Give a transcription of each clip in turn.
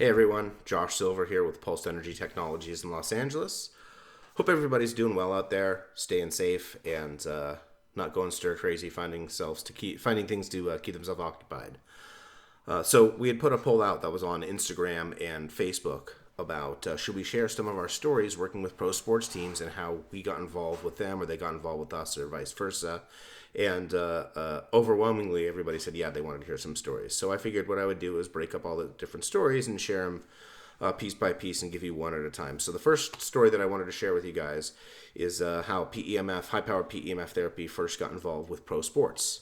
Hey everyone, Josh Silver here with Pulse Energy Technologies in Los Angeles. Hope everybody's doing well out there, staying safe, and not going stir crazy, finding things to keep themselves occupied. So we had put a poll out that was on Instagram and Facebook about should we share some of our stories working with pro sports teams and how we got involved with them or they got involved with us or vice versa. And overwhelmingly, everybody said, yeah, they wanted to hear some stories. So I figured what I would do is break up all the different stories and share them piece by piece and give you one at a time. So the first story that I wanted to share with you guys is how PEMF, high-powered PEMF therapy, first got involved with pro sports.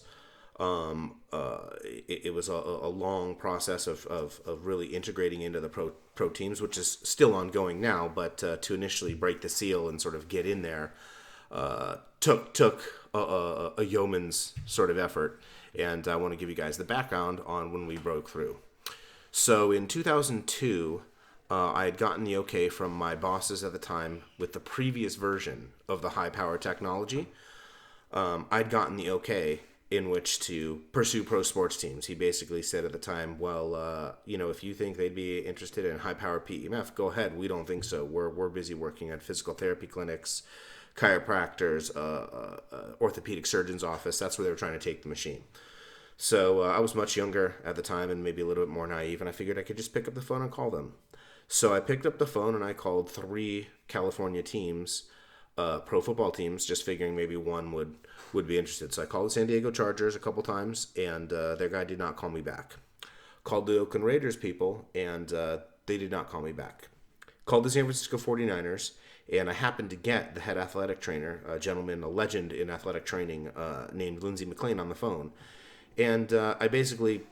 It was a long process of really integrating into the pro teams, which is still ongoing now, but to initially break the seal and sort of get in there took a yeoman's sort of effort. And I want to give you guys the background on when we broke through. So in 2002, I had gotten the okay from my bosses at the time with the previous version of the high power technology. I'd gotten the okay in which to pursue pro sports teams. He basically said at the time, well, if you think they'd be interested in high-powered PEMF, go ahead. We don't think so. We're busy working at physical therapy clinics, chiropractors, orthopedic surgeon's office. That's where they were trying to take the machine. So I was much younger at the time and maybe a little bit more naive, and I figured I could just pick up the phone and call them. So I picked up the phone and I called 3 California teams, pro football teams, just figuring maybe one would be interested. So I called the San Diego Chargers a couple times, and their guy did not call me back. Called the Oakland Raiders people, and they did not call me back. Called the San Francisco 49ers, and I happened to get the head athletic trainer, a gentleman, a legend in athletic training, named Lindsey McLean on the phone. And I basically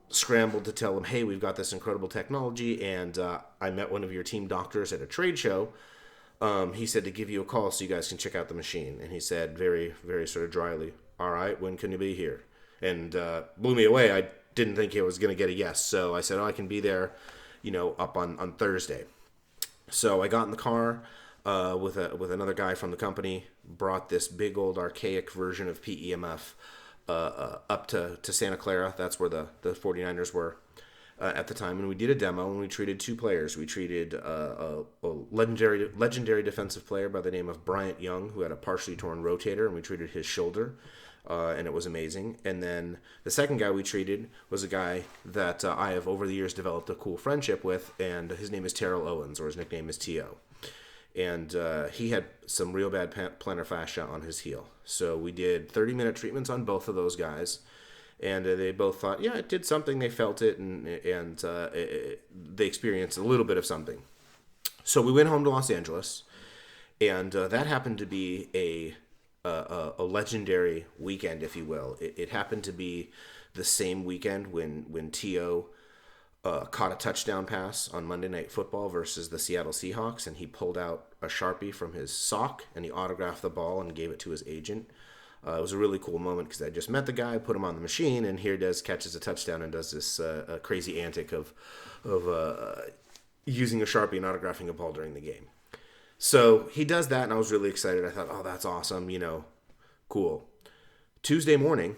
scrambled to tell him, hey, we've got this incredible technology, and I met one of your team doctors at a trade show. He said to give you a call so you guys can check out the machine. And he said very, very sort of dryly, all right, when can you be here? And blew me away. I didn't think he was going to get a yes. So I said, I can be there, up on Thursday. So I got in the car with another guy from the company, brought this big old archaic version of PEMF up to Santa Clara. That's where the 49ers were. At the time, and we did a demo, and we treated 2 players. We treated a legendary defensive player by the name of Bryant Young, who had a partially torn rotator, and we treated his shoulder, and it was amazing. And then the second guy we treated was a guy that I have over the years developed a cool friendship with, and his name is Terrell Owens, or his nickname is T.O. And he had some real bad plantar fascia on his heel. So we did 30-minute treatments on both of those guys. And they both thought, yeah, it did something. They felt it, and they experienced a little bit of something. So we went home to Los Angeles, and that happened to be a legendary weekend, if you will. It happened to be the same weekend when T.O. Caught a touchdown pass on Monday Night Football versus the Seattle Seahawks, and he pulled out a Sharpie from his sock, and he autographed the ball and gave it to his agent. It was a really cool moment because I just met the guy, put him on the machine, and here does catches a touchdown and does this crazy antic of using a Sharpie and autographing a ball during the game. So he does that, and I was really excited. I thought, oh, that's awesome, cool. Tuesday morning,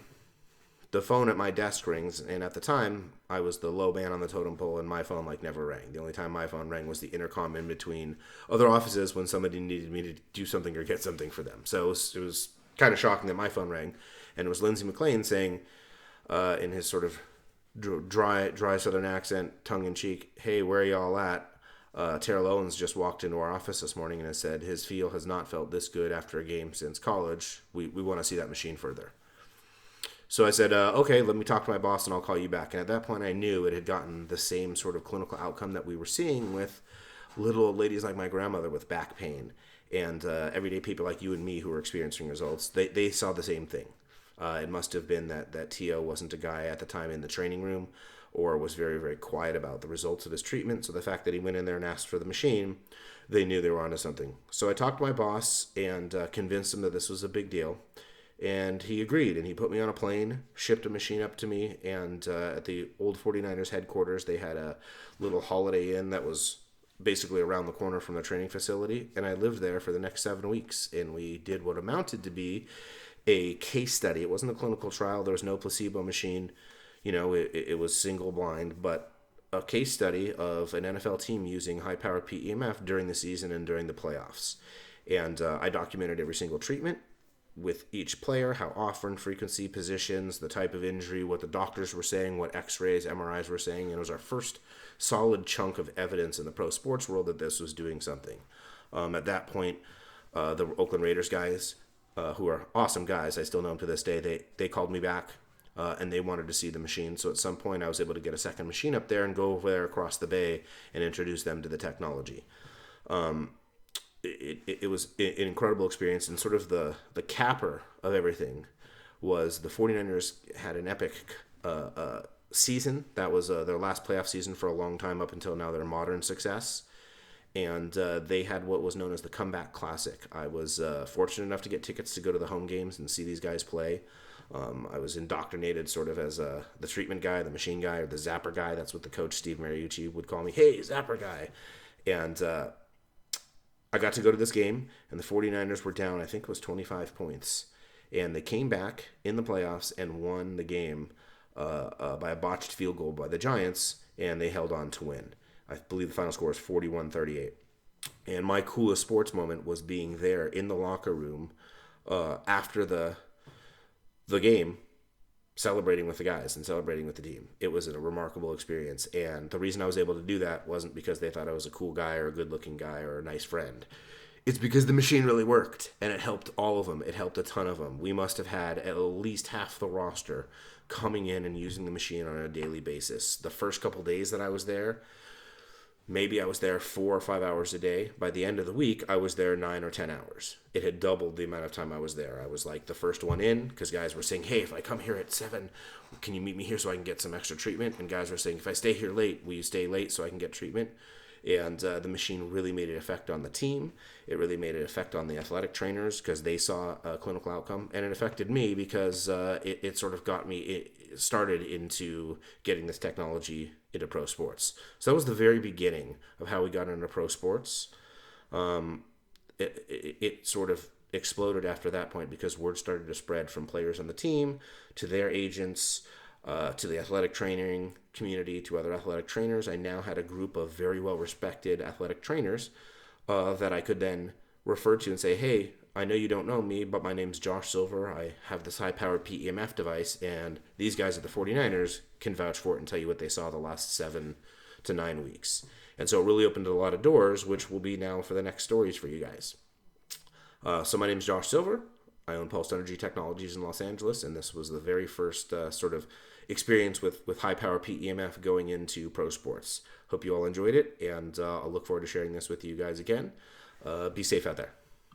the phone at my desk rings, and at the time, I was the low man on the totem pole, and my phone never rang. The only time my phone rang was the intercom in between other offices when somebody needed me to do something or get something for them. So it was kind of shocking that my phone rang, and it was Lindsey McLean saying, in his sort of dry Southern accent, tongue-in-cheek, hey, where are y'all at? Terrell Owens just walked into our office this morning and has said his feel has not felt this good after a game since college. We want to see that machine further. So I said, okay, let me talk to my boss and I'll call you back. And at that point, I knew it had gotten the same sort of clinical outcome that we were seeing with little old ladies like my grandmother with back pain. And everyday people like you and me who were experiencing results, they saw the same thing. It must have been that T.O. wasn't a guy at the time in the training room or was very, very quiet about the results of his treatment. So the fact that he went in there and asked for the machine, they knew they were onto something. So I talked to my boss and convinced him that this was a big deal. And he agreed, and he put me on a plane, shipped a machine up to me, and at the old 49ers headquarters, they had a little Holiday Inn that was basically around the corner from the training facility, and I lived there for the next 7 weeks, and we did what amounted to be a case study. It wasn't a clinical trial. There was no placebo machine. It was single blind, but a case study of an NFL team using high-powered PEMF during the season and during the playoffs. And I documented every single treatment with each player, how often, frequency, positions, the type of injury, what the doctors were saying, what x-rays, MRIs were saying. And it was our first solid chunk of evidence in the pro sports world that this was doing something. At that point, the Oakland Raiders guys, who are awesome guys, I still know them to this day, they called me back and they wanted to see the machine. So at some point I was able to get a second machine up there and go over there across the bay and introduce them to the technology. It was an incredible experience, and sort of the capper of everything was the 49ers had an epic season. That was their last playoff season for a long time up until now, their modern success. And they had what was known as the Comeback Classic. I was fortunate enough to get tickets to go to the home games and see these guys play. I was indoctrinated sort of as the treatment guy, the machine guy, or the zapper guy. That's what the coach, Steve Mariucci, would call me. Hey, zapper guy. And I got to go to this game, and the 49ers were down, I think it was 25 points. And they came back in the playoffs and won the game by a botched field goal by the Giants, and they held on to win. I believe the final score was 41-38. And my coolest sports moment was being there in the locker room after the game, celebrating with the guys and celebrating with the team. It was a remarkable experience. And the reason I was able to do that wasn't because they thought I was a cool guy or a good-looking guy or a nice friend. It's because the machine really worked, and it helped all of them. It helped a ton of them. We must have had at least half the roster coming in and using the machine on a daily basis. The first couple days that I was there, maybe I was there 4 or 5 hours a day. By the end of the week, I was there 9 or 10 hours. It had doubled the amount of time I was there. I was like the first one in because guys were saying, hey, if I come here at 7, can you meet me here so I can get some extra treatment? And guys were saying, if I stay here late, will you stay late so I can get treatment? And the machine really made an effect on the team. It really made an effect on the athletic trainers because they saw a clinical outcome. And it affected me because it sort of got me started into getting this technology into pro sports. So that was the very beginning of how we got into pro sports. It sort of exploded after that point because word started to spread from players on the team to their agents, to the athletic training community, to other athletic trainers. I now had a group of very well-respected athletic trainers that I could then refer to and say, hey, I know you don't know me, but my name's Josh Silver. I have this high-powered PEMF device, and these guys at the 49ers can vouch for it and tell you what they saw the last 7 to 9 weeks. And so it really opened a lot of doors, which will be now for the next stories for you guys. So my name's Josh Silver. I own Pulse Energy Technologies in Los Angeles, and this was the very first sort of experience with high-power PEMF going into pro sports. Hope you all enjoyed it, and I'll look forward to sharing this with you guys again. Be safe out there.